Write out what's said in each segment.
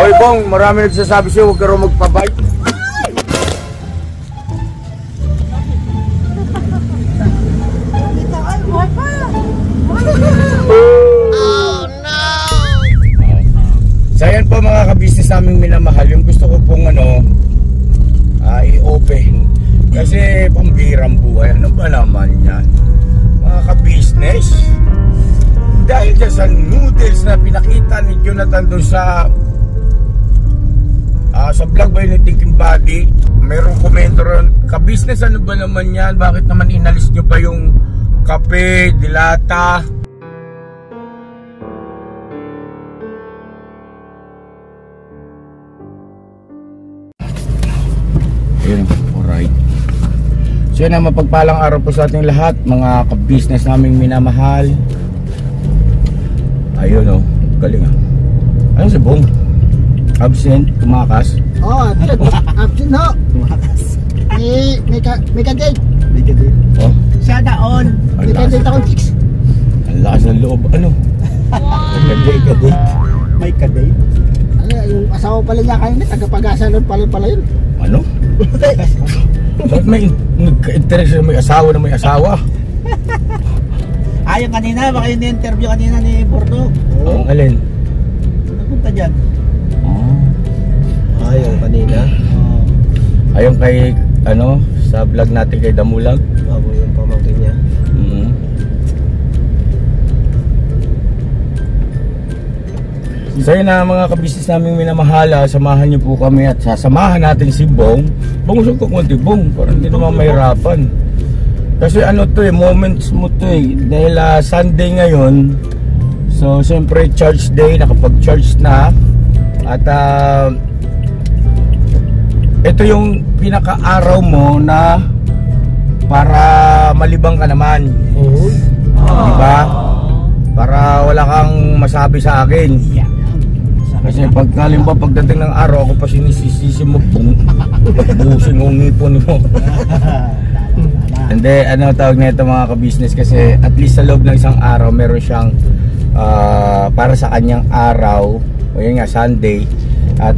Hoy Bong, marami nagsasabi sa'yo, huwag ka raw magpabike. Oh no! So ayan po mga ka-business naming minamahal, yung gusto ko pong i-open. Kasi pambirang buhay, ano ba naman yan? Mga ka-business, dahil dyan sa noodles na pinakita ni Jonathan doon sa vlog ba yun ni Thinking Body, mayroong komento ron, ka-business ano ba naman yan? Bakit naman inalis nyo pa yung kape, dilata? Ayun, alright. So yun ang mapagpalang araw po sa ating lahat, mga ka-business naming minamahal. Ayun o, galing ah. Ano si Bong? Absent, tumakas. Oh, absent ho. Tumakas. May ka-date. May ka-date. Oh. Siya daon. May ka-date akong chicks. Ang lakas ng loob. Ano? Ka-date. May ka-date. Ano, yung asawa pala niya kayo na, tagapag-asa nun pala yun. Ano? Bakit may nagka-interest na may asawa na may asawa? Yung kanina, baka yung interview kanina ni Bordo. Oo. Alin? Napunta dyan. Yung kanina. Ayun kay, sa vlog natin kay Damulag. Bago yung pamangkin niya. So yun na mga ka-business naming minamahala, samahan niyo po kami at sasamahan natin si Bong. Bong, usog ko konti Bong, parang hindi naman mahirapan. Kasi moments mo to dahil Sunday ngayon. So siyempre church day, nakapag-church na. At ito yung pinaka-araw mo na para malibang ka naman. Diba? Para wala kang masabi sa akin. Kasi pagkalimba pagdating ng araw, ako pa sinisisi mo, busin yung ngipon mo. Hindi, tawag na ito mga ka-business, kasi at least sa loob ng isang araw meron siyang para sa kanyang araw, o yun nga, Sunday. At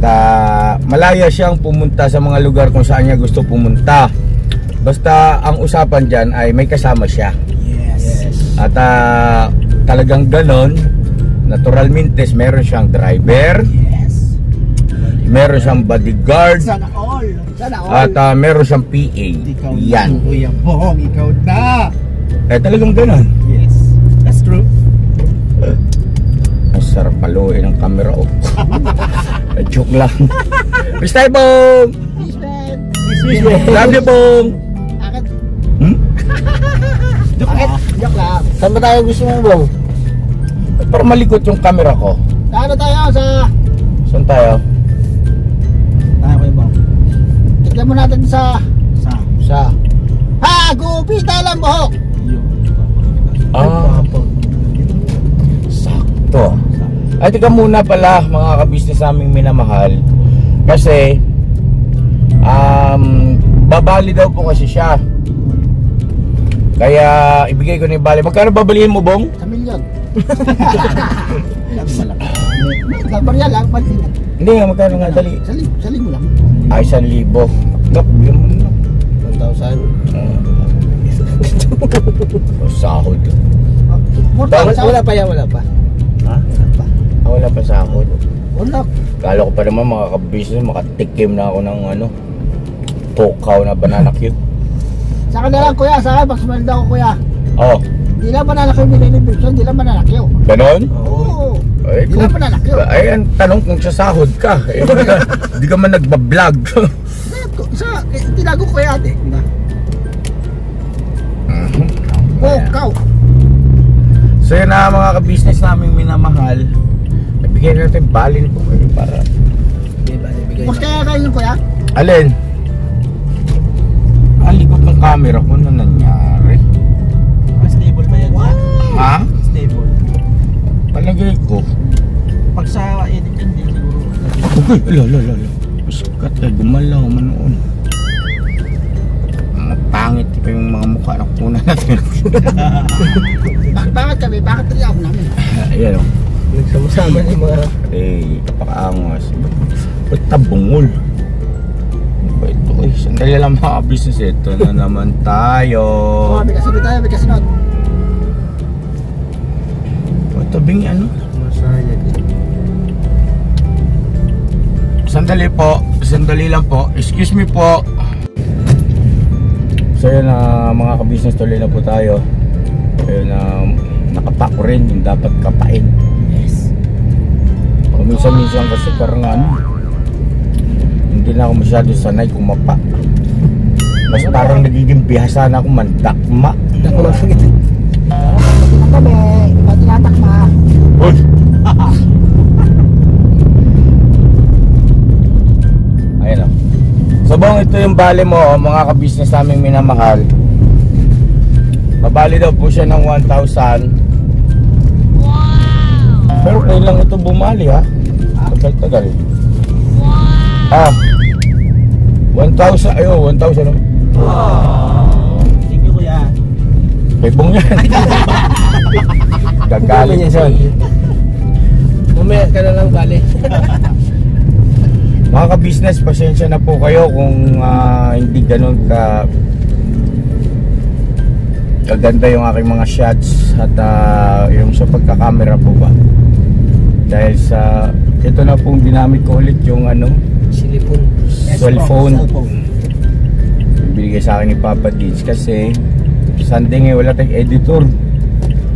malaya siyang pumunta sa mga lugar kung saan niya gusto pumunta. Basta ang usapan dyan ay may kasama siya. Yes. At talagang ganon, naturalmente meron siyang driver. Yes. Meron siyang bodyguard. Sana all. Sana all. At meron siyang PA. Ikaw yan. Na, Kuya Bong, ikaw na. Talagang ganon. Yes. That's true. Ang sarap paluin ng camera. Joke lang. Peace tayo, Bong! Peace, man. Love you, Bong! Akit. Akit. Joke lang. Saan ba tayo gusto mo, Bong? Para malikot yung camera ko. Ano tayo sa... Saan tayo? Tayo, Kuya Bong. Tignan mo natin sa... Sa... Gupita lang buhok. Sakto. Ay, tika muna pala mga ka-business naming minamahal. Kasi babali daw po kasi siya. Kaya ibigay ko na yung bali. Magkano babalihin mo, Bong? 1 milyon. Barya lang, pati. Hindi nga, magkano nga, dali. Saling mo lang. Ay, 1,000. Gap, yun mo na. 1,000. Sahod. Wala pa yan, wala pa. Ha? Wala pa sahod. Wala. Kala ko pa naman mga ka-business, makatikim na ako ng pokaw na banana cue. Sa akin na lang, kuya. Sa akin, pag-smell daw ko, kuya. Oh, Hindi lang banana cue binibigyan, hindi lang banana cue. ganon? Oo. Ay, Hindi lang banana cue. ay, ang tanong kung sasahod ka. Hindi ka man nagbablog. Tinago ko kuya ate. Ikaw. So yun na mga ka-business naming minamahal. Nabigyan natin balin po kayo para... Mas kaya kayo yung kuya? Alin? Ang likod ng camera ko na nangyari. Stable ba yan? Ha? Stable. Palagay ko. Pag sa edit yan, din siguro. Okay, ala. Sikat ay gumalaw manoon. Pangit pa yung mga mukha ng kuna natin. Bakit kami? Bakit rin ako namin? Ayan o. Nagsama-sama yung mga... Kapakaangas. Basta bungol. Ano ba ito? Eh, sandali lang mga business. Ito na naman tayo. Oh, may kasunod tayo, may kasunod. Ito bing ano? Masaya din. Sandali po. Sandali lang po. Excuse me po. So yun na mga ka-business, tuloy na po tayo. Ayun na nakapako rin yung dapat kapain. Yes. Minsan kasi parang ano, hindi na ako masyado sanay kumapa. Mas parang nagiging bihasa na ako mandakma. Dakma. Tingnan kami, iba tinatakma. Uy! Ayun o. So bong, ito yung bali mo, mga ka-business naming minamahal. Mabali daw po siya ng 1,000. Pero kailang ito bumali ha. Tagal-tagal. Ah, 1,000. Ayo, 1,000 no? Thank you, kuya. May bong yan. Gagalit Mamaya yan. Mamaya ka na lang bali. Mga ka-business, pasensya na po kayo kung hindi ganun kaganda yung aking mga shots at yung sa pagkakamera po ba. Dahil sa ito na pong ginamit ko ulit yung ano, Silipon. cellphone. Binigay sa akin ni Papa Deeds kasi Sunday ngayon wala tayong editor.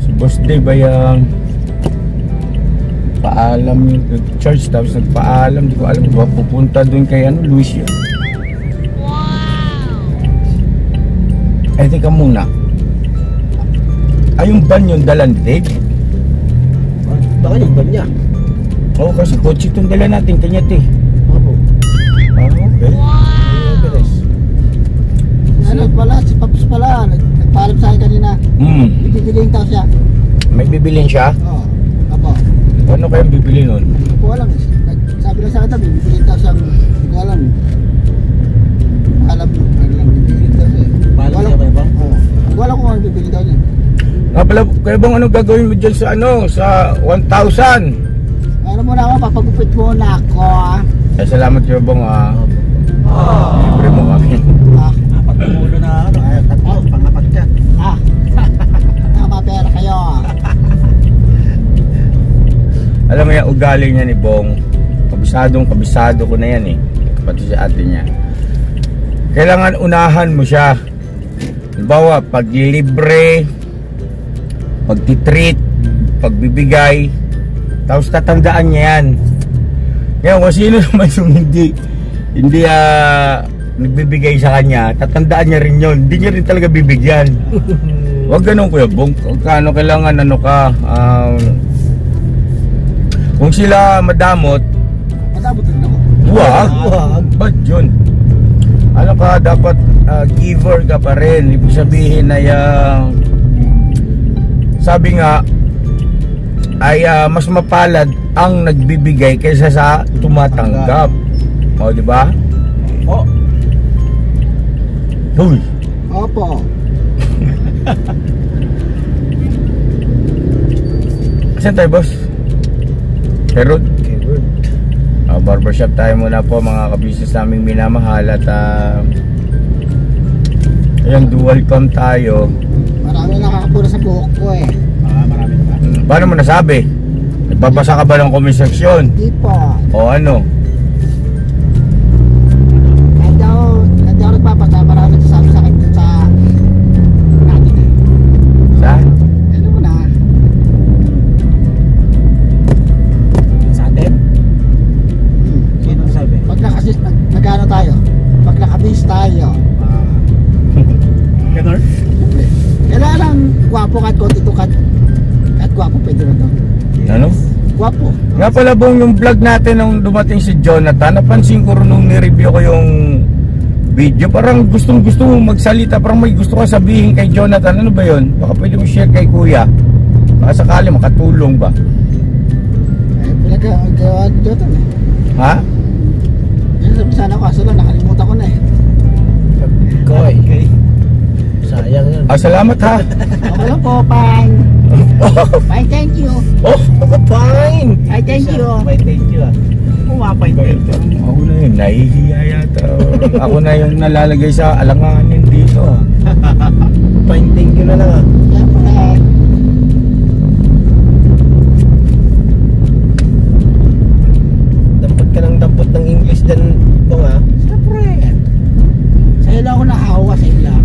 Si Boss Dave ay paalam yung church, tapos nagpaalam, di ko alam ba pupunta dun kay ano, Lucio. Eh teka muna, ay yung van yung dalan Dave? Baka yung ban niya. Oo, kasi kotse itong dala natin kanya te. Opo. Okay. Everest. Ano pala, si Paps pala, nagpaalam sa akin kanina. Ibibiling daw siya. May bibilin siya? Oo. Apo. Ano kayang bibili nun? Hindi ko alam eh. Sabi lang sa akin, bibiling daw siya. Hindi ko alam. Alam mo, bibiling daw siya. Paalam siya, Kuya Bong? Oo. Hindi ko alam kung ano bibiling daw niya. Nga pala, kaya bang ano gagawin mo dyan sa ano, sa 1,000? Ano muna ako, papagupit muna ako. Eh, salamat kayo bang libre mo kami. Apat na ulo na ano, ay tatlo, pangapat ka. Tama pera kayo. Alam mo yan, ugali niya ni Bong. Kabisado ko na yan eh. Pati sa ate niya. Kailangan unahan mo siya. Halimbawa, paglibre, pagtitreat, pagbibigay, tapos tatandaan niya yan. Ngayon, kung sino naman yung hindi nagbibigay sa kanya, tatandaan niya rin yun. Hindi niya rin talaga bibigyan. Huwag ganun Kuya Bong. Kung kailangan ano ka, kung sila madamot, Madamot din ako. wag. Ba't yun? Ano ka, dapat giver ka pa rin. Ibig sabihin na sabi nga ay mas mapalad ang nagbibigay kaysa sa tumatanggap. O, di ba? Oh, Uy. Opo. Saan tayo, boss? Pero barbershop tayo muna po mga ka-business naming minamahal at ayan, dual cam tayo. Marami nakakapura sa buhok ko eh. marami na ba? Paano mo nasabi? Nagbabasa ka ba ng comment section? Hindi po. O ano? Kahit ako nagpapasa, marami nagsasabi sa akin dun sa natin eh. Sa? Ano mo na? Sa atin? Sino ang sabi? Pag nagano tayo? Pag nakabis tayo. Ganun? Siyempre. Kailangan lang gwapo kahit konti to kahit gwapo pwede na to. Ano? Gwapo. Nga pala Bong, yung vlog natin nung dumating si Jonathan, napansin ko rin nung ni-review ko yung video, parang gustong mo magsalita, parang may gusto ka sabihin kay Jonathan. Ano ba yun? Baka pwede mo share kay Kuya, baka sakali makatulong ba? Eh, pinag-gawa dito eh. Ha? Yan sabi sana ko, kaso lang nakalimutan ko na eh. Koy. Okay. Sayang yun. Salamat ha. Okay lang po, fine. Fine, thank you. Oh, Fine. I thank you. Why, thank you. Pumapaintindi. Ako na yun, nahihiya yata. Ako na yung nalalagay sa alanganin dito. Painting ko na lang ah. Siyempre, Dampot ka ng dampot ng English din po nga. siyempre. Sa'yo lang ako nakahawa, sa'yo lang.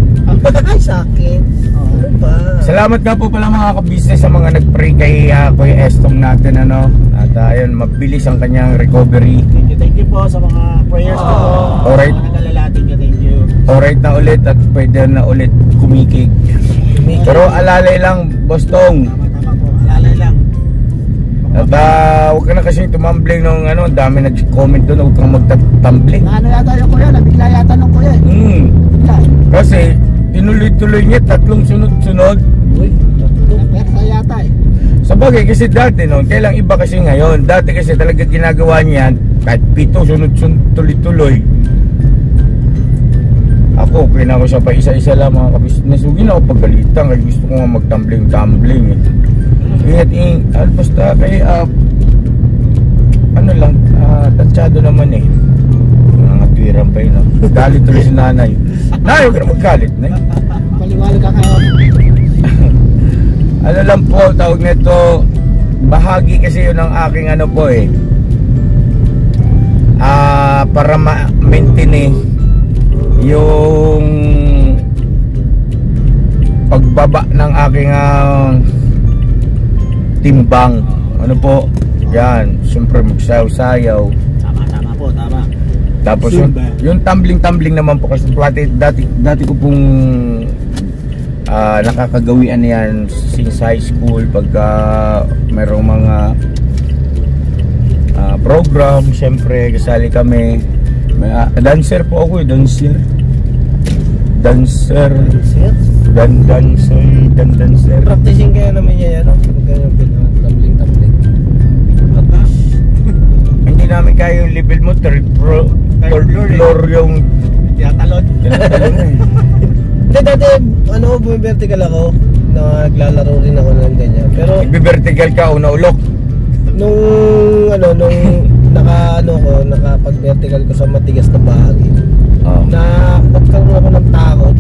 Ay, sa akin. Ano ba? Salamat nga po pala mga ka-business sa mga nag-pray kay Kuya Estong natin ano. At ayun, mabilis ang kanyang recovery. Thank you po sa mga prayers ko po. Alright. Mga nagalalating ka, thank you. Alright na ulit at pwede na ulit kumikig. Pero alalay lang, Boss Tong. Tama po, alalay lang. At huwag ka na kasi tumambling nung ano, dami nag-comment doon, huwag kang magtatumbling. Ano yata yung kuya, nabigla yata nung kuya eh. Bigla eh. Kasi tinuloy-tuloy niya tatlong sunod-sunod. Uy, Napersa yata eh. Sa bagay kasi dati noon, kailang iba kasi ngayon. Dati kasi talaga ginagawa niyan, kahit 7 sunod-sunod tuloy-tuloy. Ako, kaya ako siya pa isa-isa lang mga kabisnes. Huwag na ako pagalitan kasi gusto ko nga mag-tumbling eh. Ingat basta kay ano lang, tatsado naman eh. Mga tuwiran pa yun. Galit tuloy si nanay. Nay, huwag ka na maggalit. Nay. Paliwali ka ngayon. Ano lang po, tawag nito, bahagi kasi yun ng aking ano po eh. Para ma-maintain eh, yung pagbaba ng aking timbang. Ano po? Yan, siyempre magsayaw-sayaw. Tama po, tama. Tapos yung tumbling-tumbling naman po kasi dati ko pong nakakagawian yan since high school pagka mayroong mga program, siyempre kasali kami. Dancer po ako eh, dancer. sir. Dancer. Practicing kaya naman niya yan, no? Ganyan tumbling-tumbling. Hindi namin kaya yung level mo, third floor yung Tinatalon. Hindi, dati, vertical ako. Naglalaro rin ako ng ganyan. Pero, vertical ka, una-ulok. nung nakapag-vertical ko sa matigas na bahagi, na nagkaroon ako ng takot,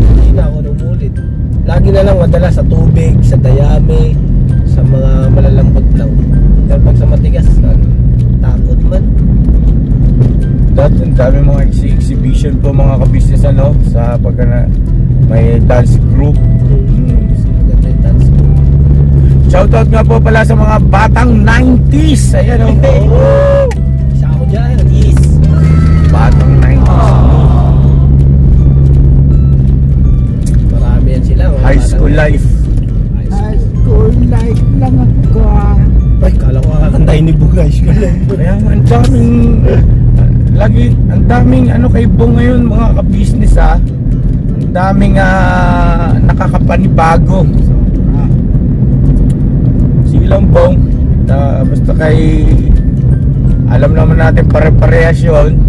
hindi na ako numulit. Lagi na lang madala sa tubig, sa dayami, sa mga malalambot lang. Pero pag sa matigas, takot man. Dati ang dami mga exhibition po mga ka-business ano, sa pagka na may dance group. Maganda yung dance. Shoutout nga po pala sa mga batang 90s. Ayan o. Isa ako dyan, yes. Batang 90s. Marami yan sila. High school life. High school life lang ako ah. Ay, kala ko kakantayin ni Bong high school life. Kaya ang daming ang daming ano kay Bong ngayon mga ka-business ha. Ang daming nakakapanibago. Sige lang Bong. Basta kay alam naman natin pare-parehas yun.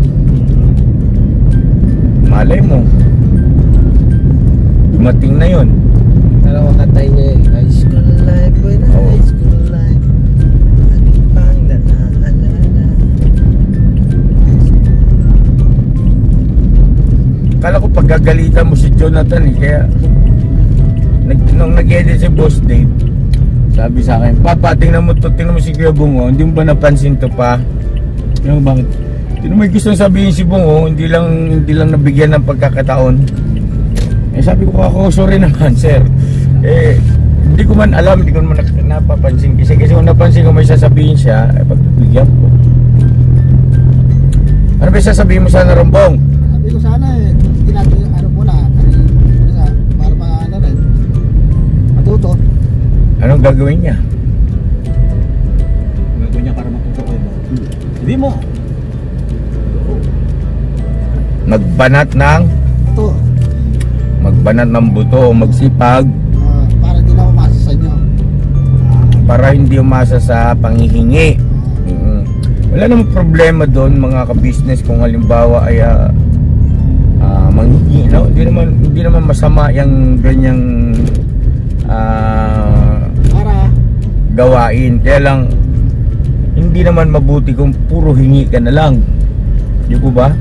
Malay mo dumating na yun. Kala ko kakantayin niya high school life, boy na high school life. Aking pang naalala. Kala ko paggagalitan mo si Jonathan eh. Kaya nung nag-edit si Boss Dave, sabi sa akin, Papa, tingnan mo si Kuya Bungo, hindi mo ba napansin to pa? Tingnan mo bakit? Tingnan mo may gustong sabihin si Bungo, hindi lang nabigyan ng pagkakataon. Eh sabi ko ako, sorry naman sir. Eh, hindi ko man alam, hindi ko man napapansin. Kasi kung napansin ko may sasabihin siya, eh pagbibigyan ko. Ano ba sasabihin mo sana Rombong? Sabi ko sana eh, hindi natin ano muna, para pa ano rin, matuto. Anong gagawin niya? Gagawin niya para matuto ko yun. Sabi mo. Magbanat ng buto o magsipag Para hindi na umasa sa inyo. para hindi umasa sa panghihingi. Wala namang problema doon mga ka-business kung halimbawa ay manghingi, no? Hindi naman masama yung ganyang Para gawain. Kaya lang hindi naman mabuti kung puro hingi ka na lang. Di po ba?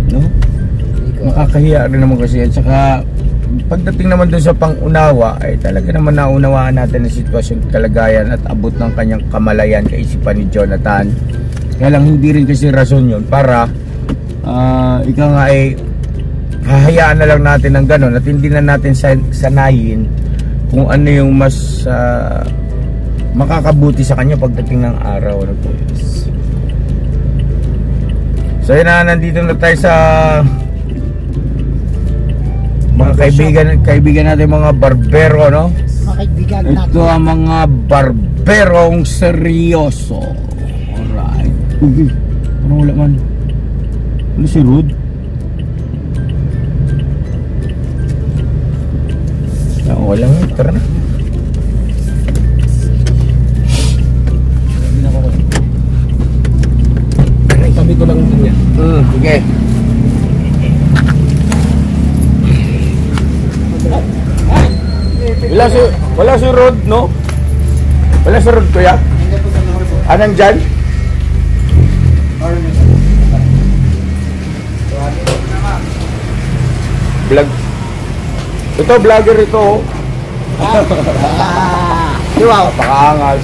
No? Makakahiya rin naman kasi. At saka pagdating naman dun sa pangunawa ay talaga naman naunawaan natin ang sitwasyon, kalagayan at abot ng kanyang kamalayan, kaisipan ni Jonathan. Kaya lang hindi rin kasi rason yun para ikaw nga ay hahayaan na lang natin ng ganon at hindi na natin sanayin kung ano yung mas makakabuti sa kanya pagdating ng araw na po. So yun na, nandito na tayo sa mga kaibigan natin, mga barbero, no? Mga kaibigan natin. Ito ang mga barberong seryoso. Alright. Uy, parang wala man. Ano si Rod? Wala nga, tara na. Sabi ko lang din yan. Okay. Wala si Rod, no? Wala si Rod, kuya? Anong dyan? Vlog. Ito, vlogger ito. Wow. Pakaangas.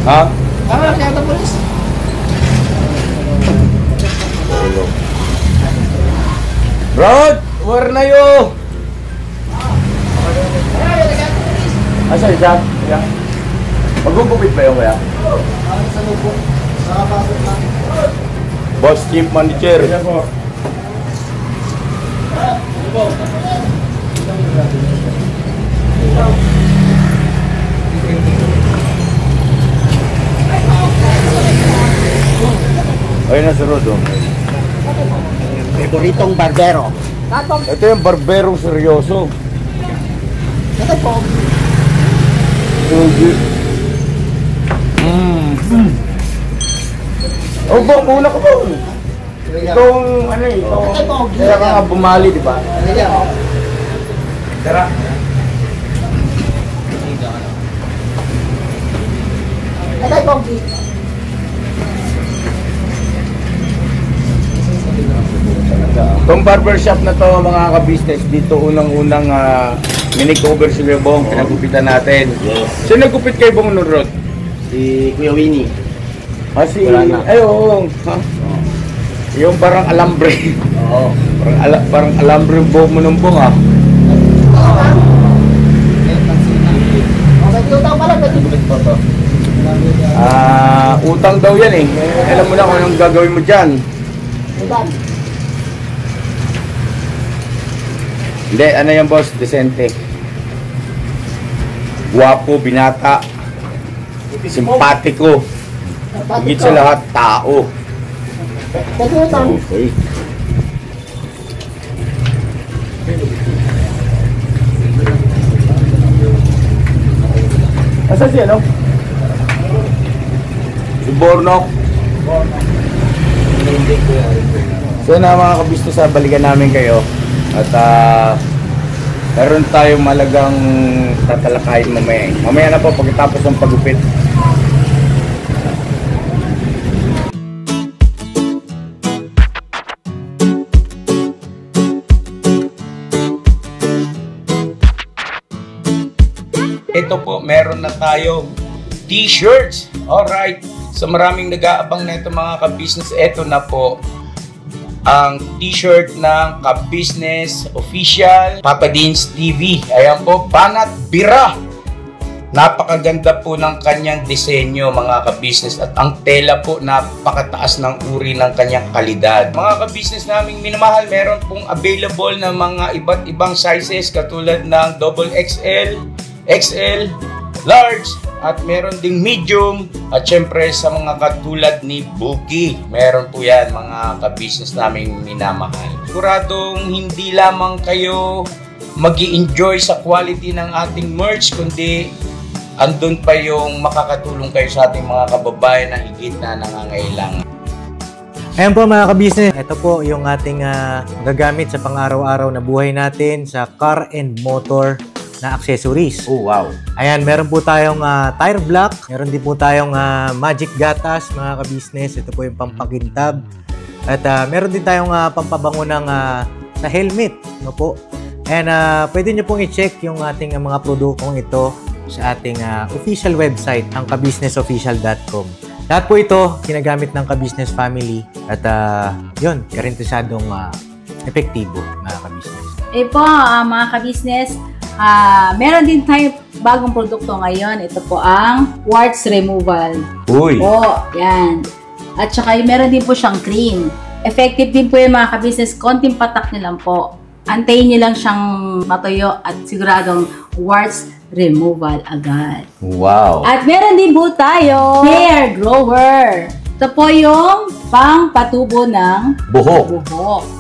Ha? Rod, where na yo? Asa siya? Kuya? Magugupit ba yun, kuya? Boss Chief Manager. Ayun na si Rod, oh. Favoritong barbero. Ito yung barberong seryoso. Ito po. Oh, Bong, muna ka, Bong. Itong, ano eh, itong, kaya ka nga bumali, di ba? Tara. Ito po. Itong barbershop na to, mga ka-business, dito unang-unang mini-cover si Kuya Bong, pinagupitan natin. Yes. Sino nagupit kay Bong nun, Rod? Si Kuya Winnie. Si... Wala na. Ay, oo. Ha? Yung parang alambre. Oo. Parang alambre yung buhok mo ng Bong, ha? Utang pala. Utang daw yan eh. Alam mo na kung anong gagawin mo dyan. Utang. Hindi, ano yan, boss? Decente. Guwapo, binata. Simpatiko. Higit sa lahat, tao. Utang. Okay. Asa siya, no? Si Bornok. So na mga kabisnes, balikan namin kayo. At meron tayong malagang tatalakayin mamaya. Mamaya na po pagkatapos ng pagupit. Ito po, meron na tayong t-shirts. Alright. So maraming nag-aabang na ito mga ka-business. Ito na po ang t-shirt ng ka-business official Papa Dean's TV. Ayan po, Banat Bira. Napakaganda po ng kanyang disenyo mga ka-business. At ang tela po, napakataas ng uri ng kanyang kalidad. Mga ka-business naming minamahal, meron pong available na mga iba't ibang sizes katulad ng XXL, XL, large, at meron ding medium, at syempre sa mga katulad ni Bookie, meron po yan mga ka-business naming minamahal. Siguradong hindi lamang kayo mag-i-enjoy sa quality ng ating merch, kundi andun pa yung makakatulong kayo sa ating mga kababayan na higit na nangangailangan. Ayan po mga ka-business, ito po yung ating gagamit sa pang-araw-araw na buhay natin sa car and motor na accessories. Oh, wow. Ayan, meron po tayong tire block, meron din po tayong magic gatas mga ka-business. Ito po yung pampakintab. At meron din tayong pampabango ng sa helmet. No po? And pwede nyo pong i-check yung ating mga produktong ito sa ating official website, ang kabusinessofficial.com. Lahat po ito, ginagamit ng ka-business family at yun, karintisadong epektibo, mga ka-business. Po, mga ka-business, meron din tayo bagong produkto ngayon. Ito po ang warts removal. Uy! Po, yan. At saka meron din po siyang cream. Effective din po yung mga ka-business, konting patak nyo lang po. Antayin nyo lang siyang matuyo at siguradong warts removal agad. Wow! At meron din po tayo hair grower. Ito po yung pang-patubo ng Buhok.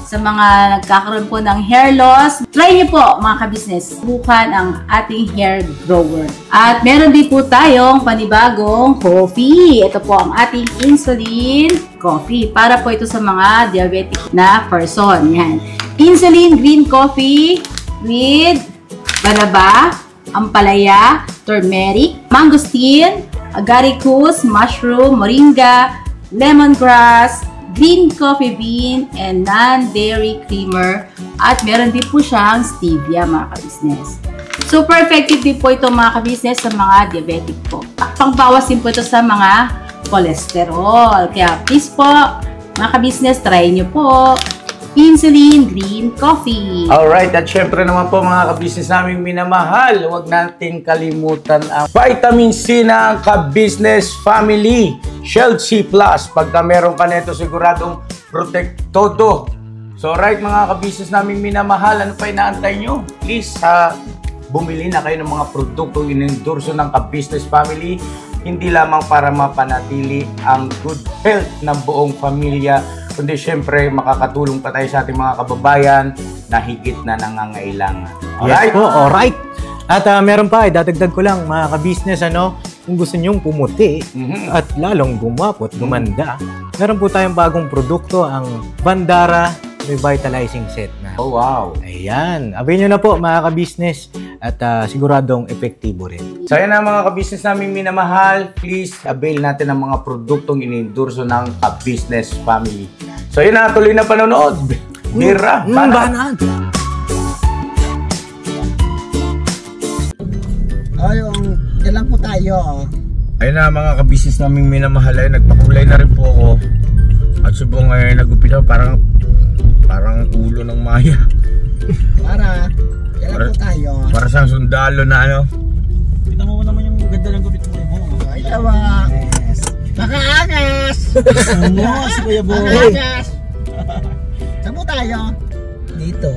Sa mga nagkakaroon po ng hair loss, try niyo po mga ka-business, subukan ang ating hair grower. At meron din po tayong panibagong coffee. Ito po ang ating insulin coffee. Para po ito sa mga diabetic na person. Yan. Insulin green coffee with banaba, ampalaya, turmeric, mangosteen, agaricus, mushroom, moringa, lemongrass, green coffee bean, and non-dairy creamer. At meron din po siyang stevia mga ka-business. Super effective din po ito mga ka-business sa mga diabetic po. Pangbawas din po ito sa mga cholesterol. Kaya please po mga ka-business, try nyo po insulin green coffee. Alright, at syempre naman po mga ka-business naming minamahal, huwag nating kalimutan ang vitamin C ng ka-business family, Shield C+. Pagka meron ka nito, siguradong protect todo. So right mga ka-business naming minamahal, ano pa inaantay nyo? Please, bumili na kayo ng mga produktong inendorso ng ka-business family, hindi lamang para mapanatili ang good health ng buong pamilya, kundi syempre makakatulong pa tayo sa ating mga kababayan na higit na nangangailangan. Alright? Yes po, alright. At meron pa, dadagdag ko lang mga ka-business, kung gusto nyong pumuti at lalong gumapot, gumanda, meron po tayong bagong produkto, ang Bandara Revitalizing Set na. Oh, wow. Ayan. Abay nyo na po mga ka-business at siguradong epektibo rin. So yan na mga ka-business naming minamahal, please avail natin ang mga produktong inendorso ng ka-business family. So yun na, tuloy na panonood. Mira, banaan. Yung ilan po tayo. Ayun na mga ka-business naming minamahal, ay nagpakulay na rin po ako. At subong ay nagupita, parang ulo ng maya. Ilan po tayo. Para sa sundalo na ano. Tignan mo naman yung ganda ng gupit mo. Ay, tawa. Makaangas! Si Kuya Boy. Makaangas! Saan po tayo? Dito.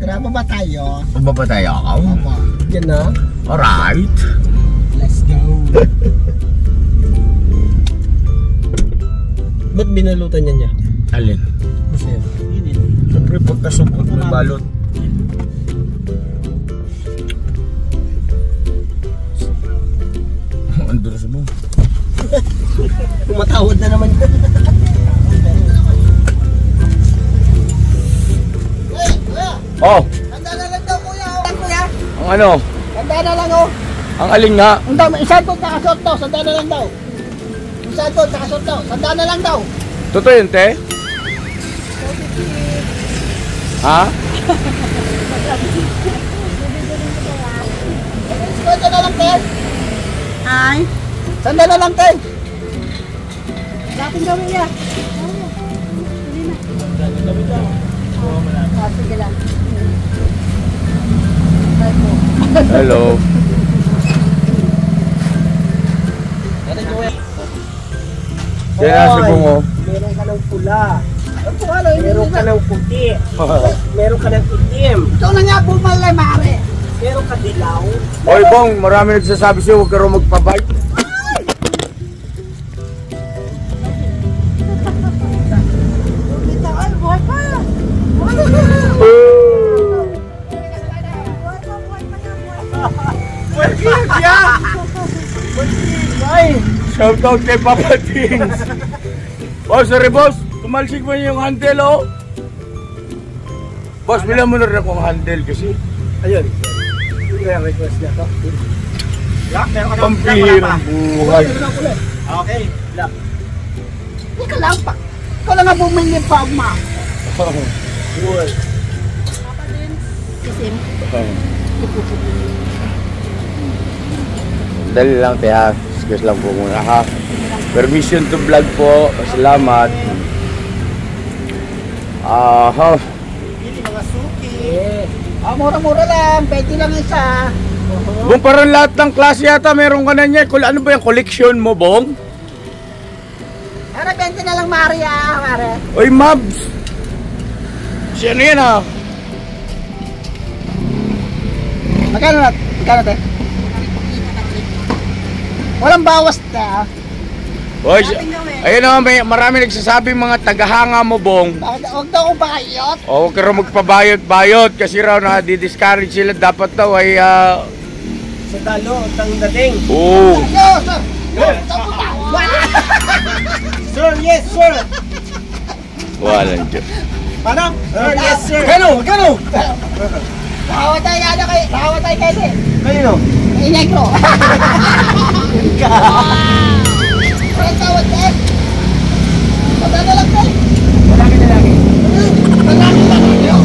Tara ba tayo? Pababa tayo ako? Opo. Yan na. Alright. Let's go. Ba't binalutan niya? Alin? Kasi Siyempre pagkasupot may balot. Ang dulas mo. tumatawad na naman. Oh, Handa na lang daw kuya. Kuya. ang ano? Handa na lang oh. Ang alin nga? Ang dami. Isang doon nakasot daw. Sanda na lang daw. Isang doon nakasot daw. Sanda na lang daw. Totoo yun, te? Ha? Sanda na lang, te. Ay. Sanda na lang, te. Dating gawin niya. Sige lang. Hello. Kaya nasa bungo. Meron ka ng pula. Meron ka ng puti. Meron ka ng itim. Ito na nga bumalay, mare. Meron ka dilaw. Oy, Bong, marami nagsasabi sa'yo, huwag ka rin magpabike. Ay, buhay pa. Shout out kay Papa Tings. Oh, sorry boss. Tumalsik mo yung handle, oh. Boss, bilang mo na rin akong handle kasi. Ayun. Yung request niya to. Pampihirang buhay. Okay. Black. Ikaw lang pa. Ikaw lang nga bumili pa, ma. Cool. Isim. Dali lang, Tia. Excuse lang po muna, ha. Permission to vlog po. Salamat. Aha. Mga suki. Mura-mura lang. 20 lang isa. Bong, parang lahat ng klase yata meron ka na niya. Ano ba yung collection mo, Bong? Ano, 20 na lang, Maria. Mare. Oy, Mabs! Si ano yan, ha? Magkano na? Magkano, te? Walang bawas, te. Oy, ayun naman, may marami nagsasabi mga tagahanga mo, Bong. Huwag daw akong bakayot. O, huwag ka raw magpabayot-bayot kasi raw na-discourage sila. Dapat daw ay, Sa talo, tang dating. oo. Sir, yes, sir. Walang Diyos. Paano? Sir, yes, sir. Gano? Nakawatay ano kay, nakawatay kayo, te. Kanino? Kay Negro. Walang tawad, te. Magkano lang, te. Lalaki. Malaki lang yun.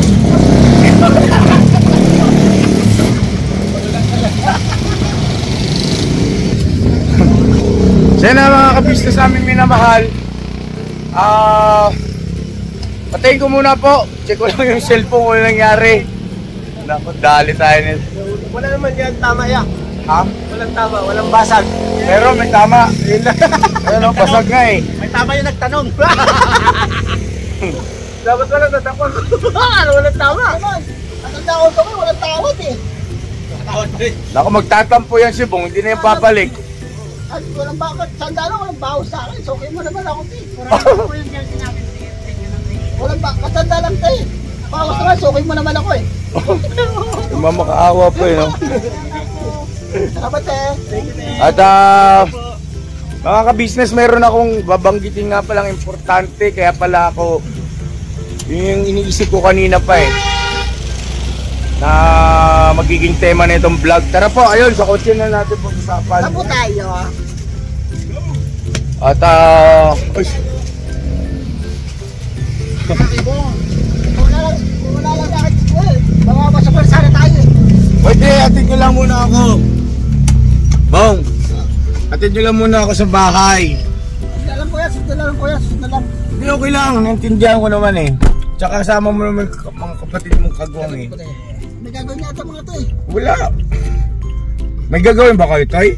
Sana mga kabisnes namin minamahal. Patayin ko muna po. Check ko lang yung cellphone kung ano nangyari. Naku, dali tayo nito. Wala naman yan, tama yan. Ha? Walang tama, walang basag. Pero may tama. Ayun, basag nga eh. May tama yung nagtanong. Dapat walang tatakon. Walang tama. Ang tawad ko, walang tawad, eh. Naku, magtatampo yan si Bong. Hindi na yung papalik. At walang bakit, sandalo, walang bawas sa akin. So, okay mo naman ako, te. Walang bakit, kasanda lang, te. Bawas naman, so okay mo naman ako, eh. Yung mamakaawa po eh, no? Salamat, te. At mga ka-business, meron akong babanggitin nga palang importante. Kaya pala ako, yun yung iniisip ko kanina pa eh, na magiging tema na itong vlog. Tara po, ayun, sa kotse na natin pag-usapan. Saan po tayo? At uy, Wala lang sa akin, well, baka masapal sana tayo, eh. pwede, atid nyo lang muna ako. Bong, atid nyo lang muna ako sa bahay. Sundalan ko yan, sundalan. Hindi, okay lang, naintindihan ko naman eh. Tsaka kasama mo naman mga kapatid mong kagwang eh. May gagawin niya ito mga to, eh. Wala. May gagawin ba kayo, Toy?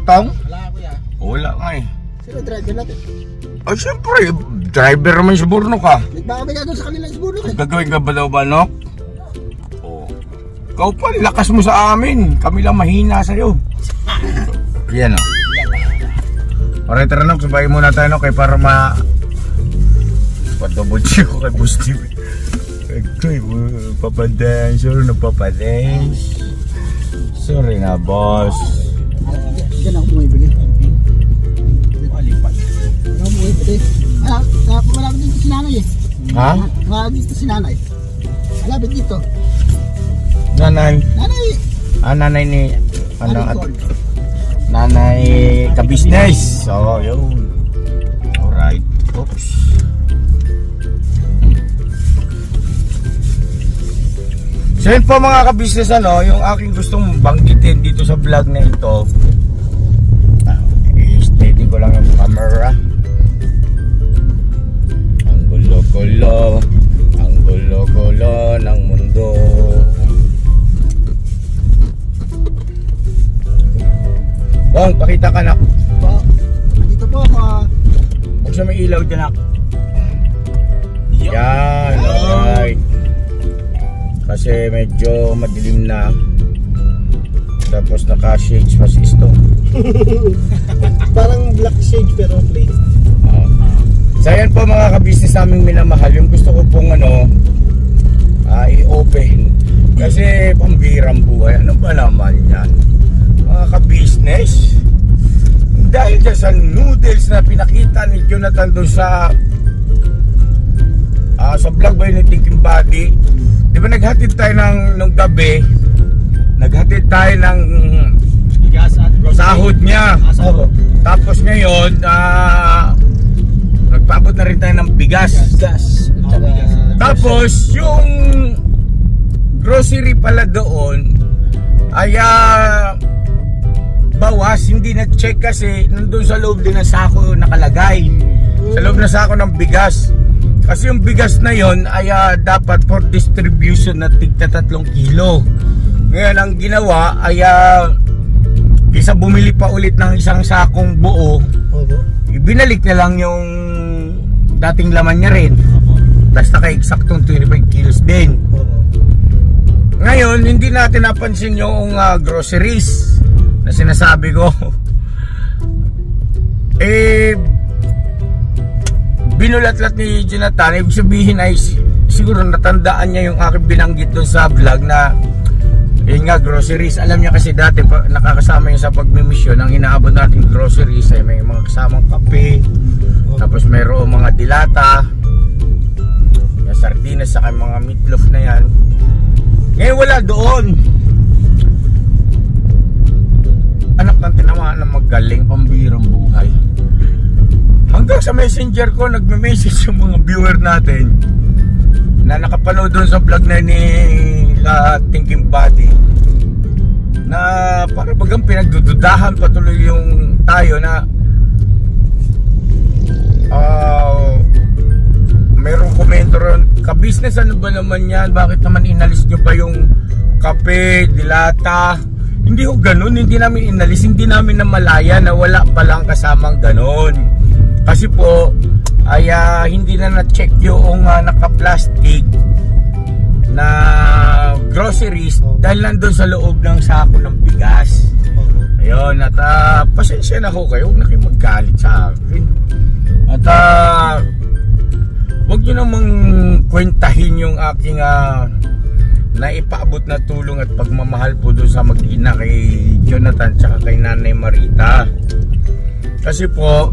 Tong? Wala ako yan. Wala nga eh. Sino driver natin? Ay, siyempre, driver naman si Burno ka. Baka may gagawin sa kanila siguro, eh. Gagawin ka ba daw ba, no? Oo. Ikaw pa, lakas mo sa amin. Kami lang mahina sa'yo. Yan o. Alright, tara na, sabayin muna tayo, no? Kaya para double check ko kay Boss Steve. Ito eh, papadance, sorry na papadance. Sorry na, boss. Diyan ako bumibili. Ako bumibili. Malapit dito si nanay, eh. Ha? Malapit dito si nanay. Malapit dito. Nanay. Nanay! Nanay ni, ano, at, Call? nanay ka-business. So, yun. Alright. Oops. So yun po mga ka-business, ano, yung aking gustong banggitin dito sa vlog na ito. I-steady ko lang yung camera. Ang gulo-gulo ng mundo. Bong, pakita ka na. Dito po ako. Buksan mo yung ilaw dyan, nak. Yan, alright. Kasi medyo madilim na. Tapos naka-shades pa si Isto. Parang black shade pero plain. So yan po mga ka-business naming minamahal. Yung gusto ko pong i-open. Kasi pambirang buhay. Ano ba naman yan? Mga ka-business. dahil dyan sa noodles na pinakita ni Jonathan doon sa vlog ba yun ni Thinking Body, di ba naghatid tayo nung gabi, naghatid tayo ng sahod niya. Tapos ngayon nagpaabot na rin tayo ng bigas. Tapos yung grocery pala doon ay bawas, hindi na-check kasi nandun sa loob din ng sako nakalagay. Sa loob ng sako ng bigas. Kasi yung bigas na yon ay dapat for distribution na tigta 3 kilo. Ngayon ang ginawa ay kaysa bumili pa ulit ng isang sakong buo, ibinalik na lang yung dating laman niya rin. Tapos naka-exactong 25 kilos din. Ngayon, hindi natin napansin yung groceries na sinasabi ko. Binulat-lat ni Jonathan. Ibig sabihin ay siguro natandaan niya yung aking binanggit doon sa vlog na yun nga, groceries. Alam niya kasi dati nakakasama niya sa pagmimisyon. Ang inaabot natin groceries ay may mga kasamang kape, tapos mayroong mga dilata, yung sardinas, saka mga meatloaf na yan. Ngayon wala doon. Anak ng tinamaan na magaling, pambirang buhay. Hanggang sa messenger ko nagme-message yung mga viewer natin na nakapanood doon sa vlog na ni Thinking Body, na para bagang pinagdududahan patuloy yung tayo na mayroong komento ron, ka-business ano ba naman yan, bakit naman inalis nyo pa yung kape, dilata? Hindi ko ganun, hindi namin inalis, hindi namin namalaya na wala palang kasamang ganun. Kasi po ay hindi na na-check yung naka-plastic na groceries dahil nandun sa loob ng sako ng bigas. Ayun, at pasensya na ho kayo, huwag na kayo magalit sa akin. At huwag nyo namang kwentahin yung aking naipaabot na tulong at pagmamahal po doon sa mag-ina kay Jonathan tsaka kay Nanay Marita. Kasi po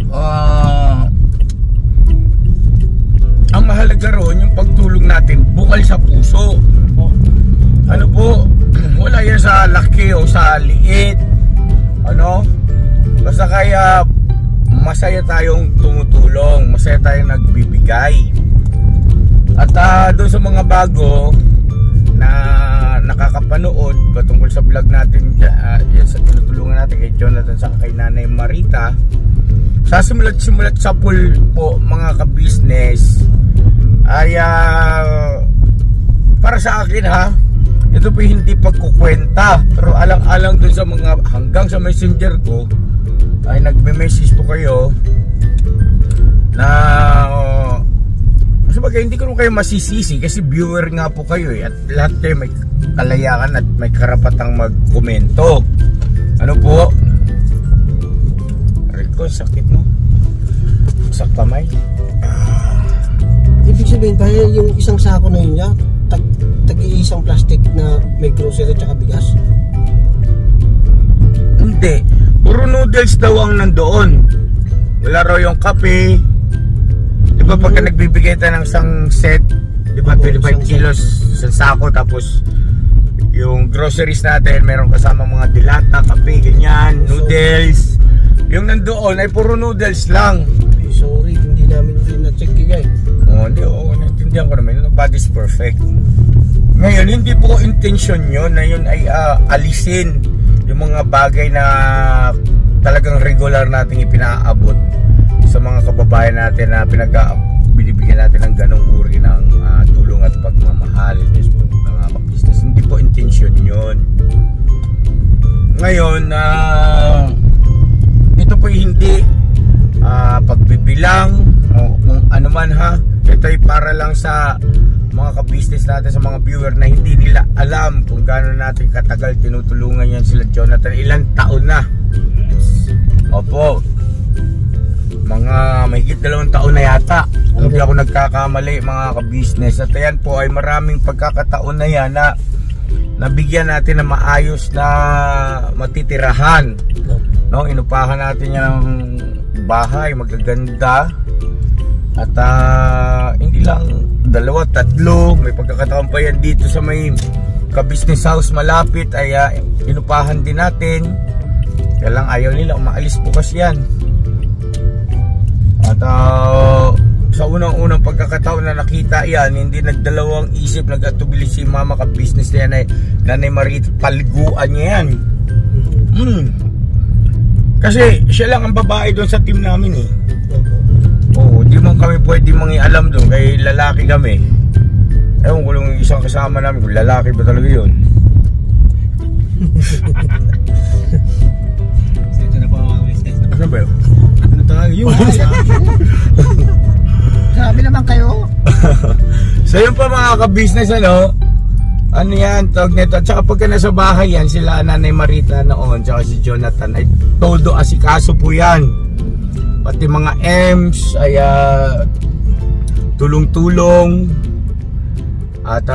ang mahalaga ron yung pagtulong natin bukal sa puso. Ano po, wala yan sa laki o sa liit, ano, basta kaya masaya tayong tumutulong, masaya tayong nagbibigay. At doon sa mga bago na nakakapanood patungkol sa vlog natin, yan sa tinutulungan natin kay Jonathan sa kay Nanay Marita, sa simulat sa pool po mga ka-business ay para sa akin ha, ito po hindi pagkukwenta, pero alang-alang dun sa mga hanggang sa messenger ko ay nagme-message po kayo na sabagay hindi ko rin kayo masisisi kasi viewer nga po kayo at lahat kayo may kalayakan at may karapatang magkomento. Ano po? Rico, sakit mo? Sa kamay? Ibig sabihin ba yung isang sako na yun niya, tag-iisang plastic na may grocery at bigas? Hindi. Puro noodles daw ang nandoon. Wala raw yung kape. Diba pagka nagbibigay tayo ng isang set, diba 25 kilos sa sako, tapos yung groceries natin meron kasama mga dilata, kape, ganyan, noodles. Yung nandoon ay puro noodles lang. Sorry, hindi namin din na-check guys. Hindi, naintindihan ko naman, nobody's perfect. Ngayon, hindi po intention yun na yun ay alisin yung mga bagay na talagang regular nating ipinaabot sa mga kababayan natin na binibigyan natin ng ganong uri ng tulong at pagmamahal. Yes, po, mga business. Hindi po intention yun. Ngayon, ito po hindi pagbibilang o kung ano man ha. Ito ay para lang sa mga ka-business natin, sa mga viewer na hindi nila alam kung gaano natin katagal tinutulungan yan sila Jonathan. Ilang taon na. Opo, mga mahigit 2 taon na yata, kung hindi ako nagkakamali mga ka-business. At ayan po ay maraming pagkakataon na yan na nabigyan natin na maayos na matitirahan. No, inupahan natin yan ng bahay, magaganda. At hindi lang 2, 3, may pagkakataon pa yan dito sa may ka-business house malapit ay inupahan din natin. Kaya lang ayaw nila, umaalis bukas yan. At sa unang pagkakataon na nakita yan, hindi nagdalawang isip, nag-atubili si mama ka-business na yan ay Nanay Marita, paliguan niya yan. Kasi siya lang ang babae doon sa team namin eh. Oo, di man kami pwede mangialam doon, kay lalaki kami. Ewan ko lang yung isang kasama namin, kung lalaki ba talaga yun. Ito na po mga business. Ano ba yun? Ano talaga yun? Sabi naman kayo. So yun pa mga ka-business, ano yan, tawag nito. At saka pagka nasa bahay yan, sila Nanay Marita noon, tsaka si Jonathan, ay todo asikaso po yan. Pati mga M's ay tulong-tulong. At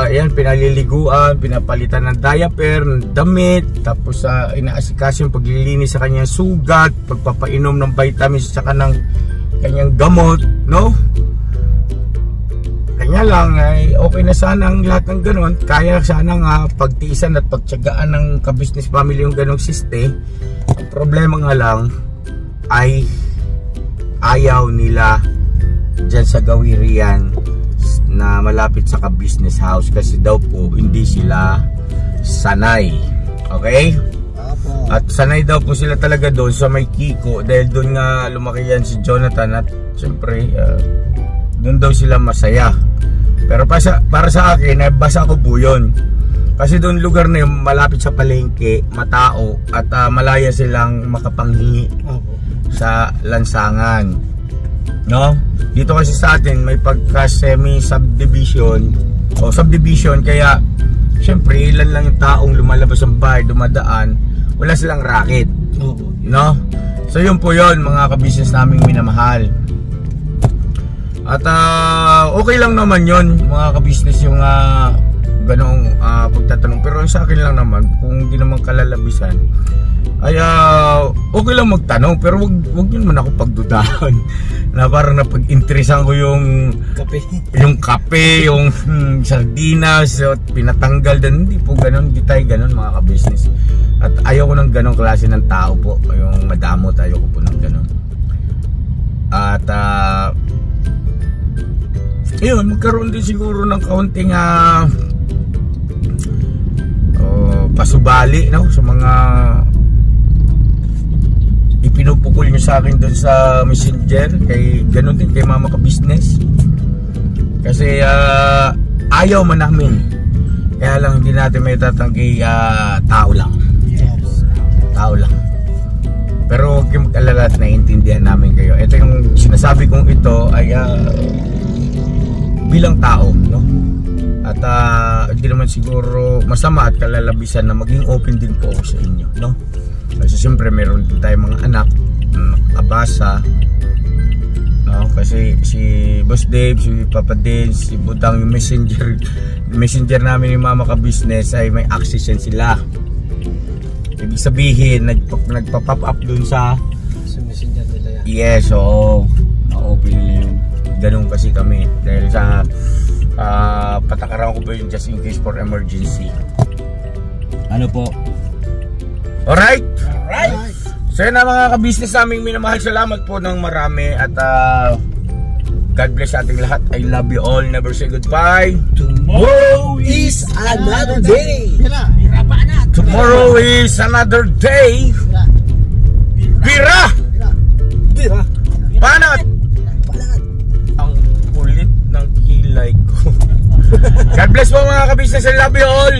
yan, pinaliliguan, pinapalitan ng diaper, ng damit. Tapos inaasikaso yung paglilinis sa kanyang sugat, pagpapainom ng vitamins at saka ng kanyang gamot, no? Kanya lang ay okay na sana ang lahat ng ganon. Kaya sana nga pagtiisan at pagtiyagaan ng ka-business family yung ganong siste. Ang problema nga lang ay ayaw nila dyan sa Gawirian na malapit sa ka-business house kasi daw po hindi sila sanay. Okay? At sanay daw po sila talaga doon sa may Kiko dahil doon nga lumaki yan si Jonathan at siyempre doon daw sila masaya. Pero para sa akin, basa ko po yun. Kasi doon lugar na yun, malapit sa palengke, matao at malaya silang makapanghingi sa lansangan. No? Dito kasi sa atin may pagka semi-subdivision o subdivision kaya siyempre ilan lang yung taong lumalabas ng bahay, dumadaan, wala silang racket. No? So yun po yun mga ka-business naming minamahal. At okay lang naman yun mga ka-business yung ganong pagtatanong. Pero sa akin lang naman, kung hindi naman kalalabisan ay okay lang magtanong, pero wag yun man ako pagdudahan na parang napag-interesan ko yung kape, yung sardinas at pinatanggal din. Hindi po ganon, hindi tayo ganon mga ka-business. At ayaw ko ng ganong klase ng tao po, yung madamot, ayaw ko po ng ganon. At yun, magkaroon din siguro ng kaunting pasubali, no? Sa mga ipinupukol nyo sa akin doon sa messenger, kay ganun din kay mama ka-business. Kasi ayaw man namin, kaya lang hindi natin may tatanggi, tao lang. Tao lang. Pero huwag kayong mag-alala at naiintindihan namin kayo. Ito yung sinasabi kong ito ay bilang tao, no? At hindi naman siguro masama at kalalabisan na maging open din po ako sa inyo, no? Kasi siyempre meron din tayong mga anak nakabasa, no? Kasi si Boss Dave, si Papa Dave, si Budang, yung messenger namin ni Mama ka-business ay may access yan sila. Ibig sabihin nagpa-pop up dun sa messenger nila yan. Yes, oo. Na-open nila yun. Ganun kasi kami dahil sa patakaran ko ba yun just in case for emergency. Ano po? Alright? Alright! So yun na mga ka-business naming minamahal, salamat po ng marami at God bless ating lahat. I love you all. Never say goodbye. Tomorrow is another day. Tomorrow is another day. Bira! Bira! Panat! Ang kulit ng kilay ko. God bless po mga ka-business. I love you all.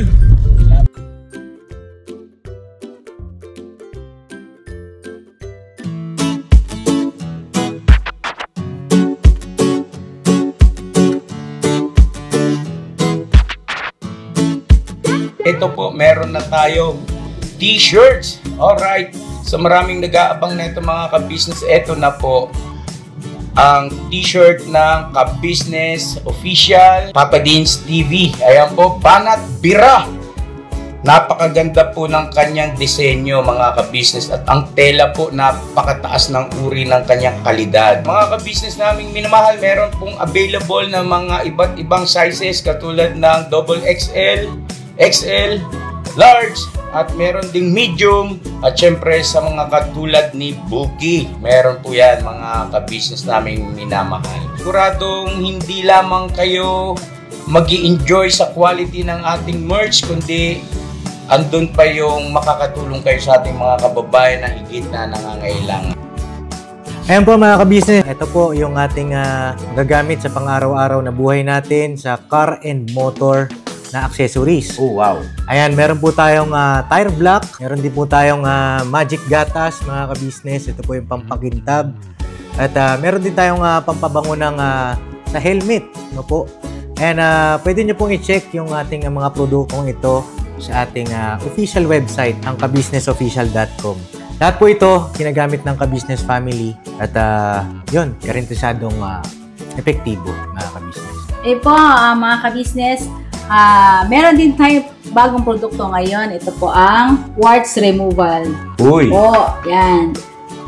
Ito po, meron na tayong t-shirts. Alright. So maraming nag-aabang na ito mga ka-business. Ito na po ang t-shirt ng ka-business official Papa Dean's TV. Ayan po, Banat Bira. Napakaganda po ng kanyang disenyo mga ka-business at ang tela po napakataas ng uri ng kanyang kalidad. Mga ka-business naming minamahal, meron pong available na mga iba't ibang sizes katulad ng XXL, XL, large at meron ding medium at syempre sa mga katulad ni Buki. Meron po yan mga ka-business naming minamahal. Siguradong hindi lamang kayo mag-i-enjoy sa quality ng ating merch kundi andun pa yung makakatulong kayo sa ating mga kababayan na higit na nangangailangan. Ayan po mga ka-business, ito po yung ating gagamit sa pang-araw-araw na buhay natin sa car and motor na accessories. Oh wow! Ayan, meron po tayong tire block, meron din po tayong magic gatas mga ka-business, ito po yung pampakintab. At meron din tayong pampabango ng sa helmet, no po. And pwede nyo pong i-check yung ating mga produktong ito sa ating official website, ang kabusinessofficial.com. Lahat po ito ginagamit ng Ka-Business Family at yun, garantisadong epektibo mga ka-business. Po, mga ka-business, meron din tayo bagong produkto ngayon. Ito po ang warts removal. Uy! Po, yan.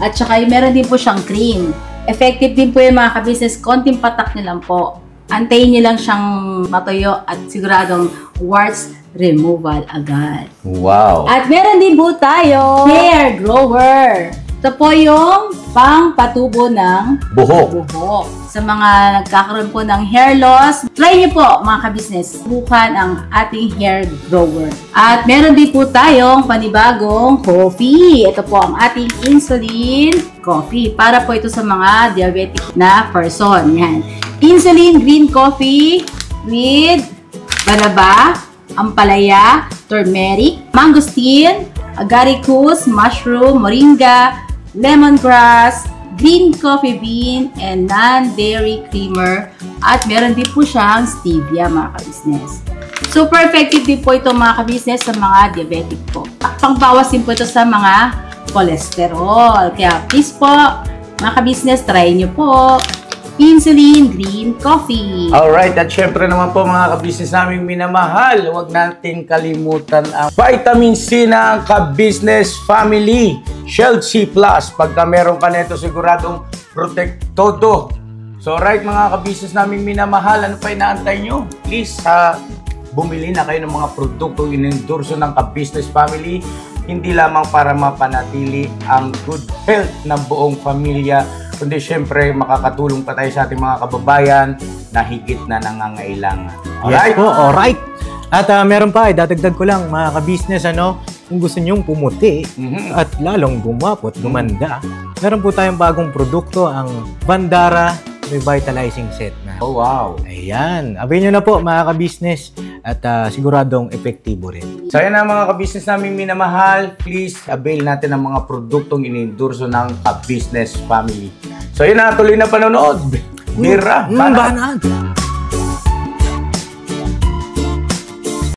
At saka meron din po siyang cream. Effective din po yung mga ka-business. Konting patak nyo lang po. Antayin nyo lang siyang matuyo at siguradong warts removal agad. Wow! At meron din po tayo hair grower. Ito po yung pang-patubo ng Buhok. buhok. Sa mga nagkakaroon po ng hair loss, try nyo po mga ka-business. Subukan ang ating hair grower. At meron din po tayong panibagong coffee. Ito po ang ating insulin coffee. Para po ito sa mga diabetic na person. Yan. Insulin green coffee with banaba, ampalaya, turmeric, mangosteen, agaricus, mushroom, moringa, lemongrass, green coffee bean, and non-dairy creamer. At meron din po siyang stevia mga ka-business. Super effective din po ito mga ka-business sa mga diabetic po. Pangbawas din po ito sa mga cholesterol. Kaya please po mga ka-business, try nyo po insulin green coffee. Alright, at syempre naman po mga ka-business naming minamahal, huwag natin kalimutan ang vitamin C ng Ka-Business Family Shield C+. Pagka meron ka nito, siguradong protect todo. So right mga ka-business naming minamahal, ano pa inaantay nyo? Please, bumili na kayo ng mga produktong inendorso ng Ka-Business Family, hindi lamang para mapanatili ang good health ng buong pamilya, kundi syempre makakatulong pa tayo sa ating mga kababayan na higit na nangangailangan. Yes Alright? po, alright. At meron pa, dadagdag ko lang mga ka-business, kung gusto nyong pumuti at lalong gumapot, gumanda, meron po tayong bagong produkto, ang Bandara Revitalizing Set na. Oh wow! Ayan, abay nyo na po mga ka-business at siguradong epektibo rin. So yan na mga ka-business namin minamahal, please avail natin ang mga produktong inendorso ng Ka-Business Family. So yun na, tuloy na panonood. Bira! Banat!